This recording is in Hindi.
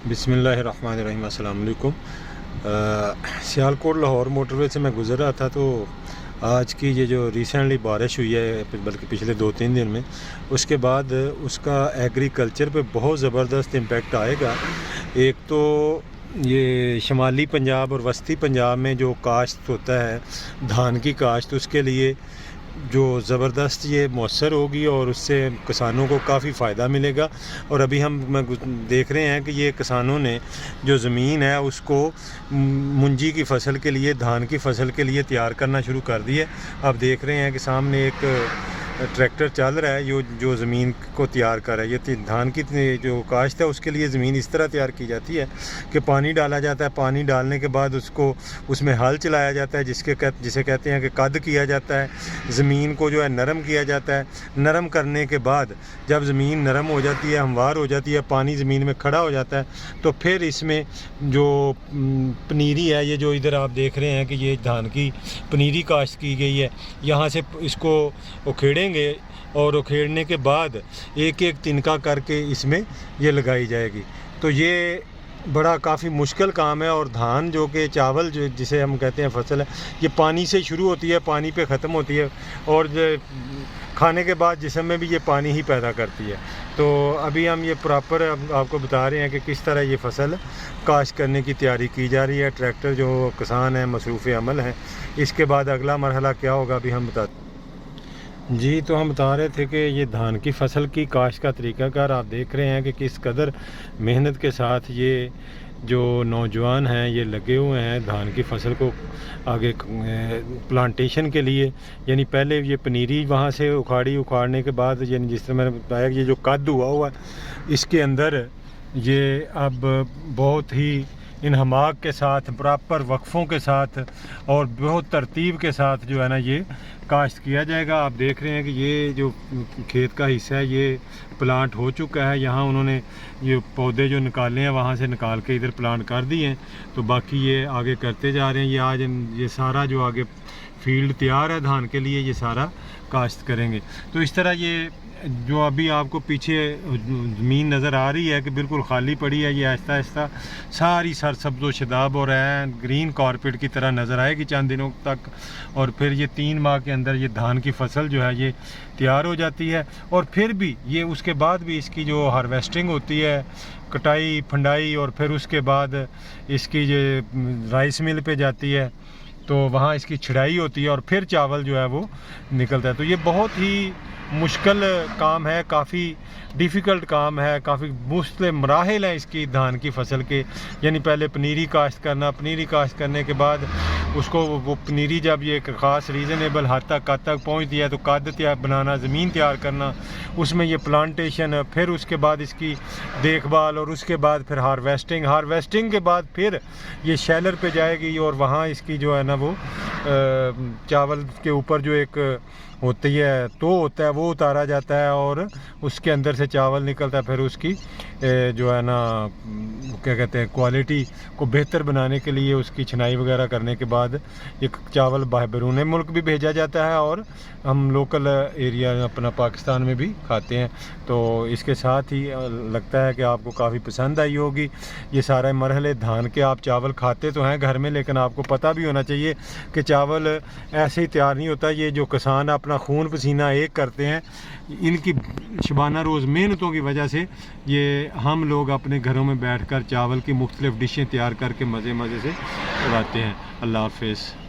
बिस्मिल्लाहिर्रहमानिर्रहीम। अस्सलाम वालेकुम। सियालकोट लाहौर मोटरवे से मैं गुज़र रहा था तो आज की ये जो रिसेंटली बारिश हुई है, बल्कि पिछले 2-3 दिन में, उसके बाद उसका एग्रीकल्चर पे बहुत ज़बरदस्त इम्पेक्ट आएगा। एक तो ये शुमाली पंजाब और वस्ती पंजाब में जो काश्त होता है धान की काश्त, उसके लिए जो ज़बरदस्त ये मौसर होगी और उससे किसानों को काफ़ी फ़ायदा मिलेगा। और अभी हम देख रहे हैं कि ये किसानों ने जो ज़मीन है उसको मुंजी की फ़सल के लिए, धान की फ़सल के लिए तैयार करना शुरू कर दी है। आप देख रहे हैं कि सामने एक ट्रैक्टर चल रहा है जो ज़मीन को तैयार कर रहा है। ये धान की जो काश्त है उसके लिए ज़मीन इस तरह तैयार की जाती है कि पानी डाला जाता है, पानी डालने के बाद उसको उसमें हल चलाया जाता है, जिसे कहते हैं कि कद किया जाता है। ज़मीन को जो है नरम किया जाता है। नरम करने के बाद जब ज़मीन नरम हो जाती है, हमवार हो जाती है, पानी ज़मीन में खड़ा हो जाता है, तो फिर इसमें जो पनीरी है, ये जो इधर आप देख रहे हैं कि ये धान की पनीरी काश्त की गई है, यहाँ से इसको उखेड़ेंगे और उखेड़ने के बाद एक एक तिनका करके इसमें ये लगाई जाएगी। तो ये बड़ा काफ़ी मुश्किल काम है। और धान जो कि चावल जो जिसे हम कहते हैं फसल है, ये पानी से शुरू होती है, पानी पे ख़त्म होती है और खाने के बाद जिस्म में भी ये पानी ही पैदा करती है। तो अभी हम ये प्रॉपर आपको बता रहे हैं कि किस तरह ये फसल काश्त करने की तैयारी की जा रही है। ट्रैक्टर जो किसान हैं मसरूफ़ अमल हैं। इसके बाद अगला मरहला क्या होगा अभी हम बताते जी। तो हम बता रहे थे कि ये धान की फसल की काश्त का तरीक़ाकार आप देख रहे हैं कि किस कदर मेहनत के साथ ये जो नौजवान हैं ये लगे हुए हैं धान की फसल को आगे प्लांटेशन के लिए। यानी पहले ये पनीरी वहाँ से उखाड़ने के बाद, यानी जिस तरह मैंने बताया कि ये जो कद हुआ है इसके अंदर ये अब बहुत ही इन्हमाक के साथ, प्रॉपर वक्फ़ों के साथ और बहुत तरतीब के साथ जो है ना ये काश्त किया जाएगा। आप देख रहे हैं कि ये जो खेत का हिस्सा है ये प्लांट हो चुका है। यहाँ उन्होंने ये पौधे जो निकाले हैं वहाँ से निकाल के इधर प्लांट कर दिए हैं, तो बाकी ये आगे करते जा रहे हैं। ये आज ये सारा जो आगे फील्ड तैयार है धान के लिए, ये सारा काश्त करेंगे। तो इस तरह ये जो अभी आपको पीछे ज़मीन नज़र आ रही है कि बिल्कुल खाली पड़ी है, ये आहिस्ता आहिस्ता सारी सरसब्ज़ व शदाब और ग्रीन कारपेट की तरह नज़र आएगी चंद दिनों तक। और फिर ये 3 माह के अंदर ये धान की फसल जो है ये तैयार हो जाती है। और फिर भी ये उसके बाद भी इसकी जो हार्वेस्टिंग होती है, कटाई फंडाई, और फिर उसके बाद इसकी ये राइस मिल पे जाती है, तो वहाँ इसकी छिड़ाई होती है और फिर चावल जो है वो निकलता है। तो ये बहुत ही मुश्किल काम है, काफ़ी डिफ़िकल्ट काम है, काफ़ी मुश्किल मराहिल हैं इसकी धान की फसल के। यानी पहले पनीरी काश्त करना, पनीरी काश्त करने के बाद उसको वो पनीरी जब ये एक ख़ास रीज़नेबल हद तक पहुँचती है तो कद तैयार बनाना, ज़मीन तैयार करना, उसमें ये प्लांटेशन, फिर उसके बाद इसकी देखभाल और उसके बाद फिर हार्वेस्टिंग के बाद फिर ये शैलर पे जाएगी और वहाँ इसकी जो है ना वो चावल के ऊपर जो एक होती है तो होता है वो उतारा जाता है और उसके अंदर से चावल निकलता है। फिर उसकी जो है ना क्या कहते हैं, क्वालिटी को बेहतर बनाने के लिए उसकी छिनाई वगैरह करने के बाद ये चावल बैरून मुल्क भी भेजा जाता है और हम लोकल एरिया अपना पाकिस्तान में भी खाते हैं। तो इसके साथ ही लगता है कि आपको काफ़ी पसंद आई होगी ये सारे मरहले धान के। आप चावल खाते तो हैं घर में, लेकिन आपको पता भी होना चाहिए कि चावल ऐसे ही तैयार नहीं होता। ये जो किसान अपना खून पसीना एक करते हैं, इनकी शबाना रोज़ मेहनतों की वजह से ये हम लोग अपने घरों में बैठकर चावल की मुख्तलिफ़ डिशें तैयार करके मज़े से उड़ाते हैं। अल्लाह हाफ़िज़।